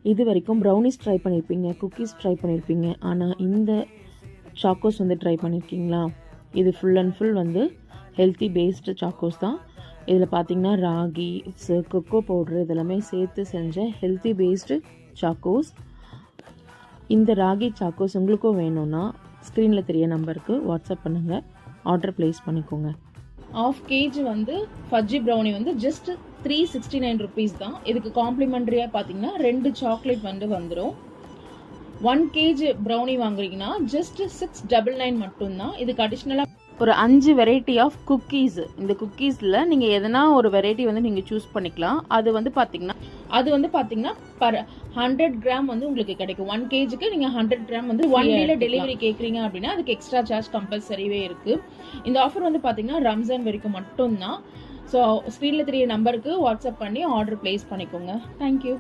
இது வரைக்கும் brownies try பண்ணியிருப்பீங்க, குக்கீஸ் ட்ரை பண்ணியிருப்பீங்க. ஆனால் இந்த சாக்கோஸ் வந்து ட்ரை பண்ணியிருக்கீங்களா? இது ஃபுல் அண்ட் ஃபுல் வந்து ஹெல்த்தி பேஸ்டு சாக்கோஸ் தான். இதில் பார்த்தீங்கன்னா ராகி, கொக்கோ பவுட்ரு இதெல்லாமே சேர்த்து செஞ்ச ஹெல்த்தி பேஸ்டு சாக்கோஸ். இந்த ராகி சாக்கோஸ் உங்களுக்கும் வேணும்னா ஸ்க்ரீனில் தெரிய நம்பருக்கு வாட்ஸ்அப் பண்ணுங்கள், ஆர்டர் ப்ளேஸ் பண்ணிக்கோங்க. 1/2 kg வந்து ஃபஜ்ஜி ப்ரௌனி வந்து ஜஸ்ட் 369 rupees தான். இதுக்கு காம்ப்ளிமெண்ட்ரியாக பார்த்தீங்கன்னா 2 சாக்லேட் வந்து வந்துடும். 1 kg ப்ரௌனி வாங்குறீங்கன்னா ஜஸ்ட் 699 மட்டும்தான். இதுக்கு அடிஷ்னலாக ஒரு 5 வெரைட்டி ஆஃப் குக்கீஸ். இந்த குக்கீஸில் நீங்கள் எதனா ஒரு வெரைட்டி வந்து நீங்கள் சூஸ் பண்ணிக்கலாம். அது வந்து பார்த்தீங்கன்னா பர் 100 கிராம் வந்து உங்களுக்கு கிடைக்கும். 1 kgக்கு நீங்கள் 100 கிராம் வந்து 1 டேல டெலிவரி கேட்குறீங்க அப்படின்னா அதுக்கு எக்ஸ்ட்ரா சார்ஜ் கம்பல்சரிவே இருக்குது. இந்த ஆஃபர் வந்து பார்த்தீங்கன்னா ரம்ஜான் வரைக்கும் மட்டும்தான். ஸோ ஸ்க்ரீனில் தெரிய நம்பருக்கு வாட்ஸ்அப் பண்ணி ஆர்டர் ப்ளேஸ் பண்ணிக்கோங்க. தேங்க்யூ.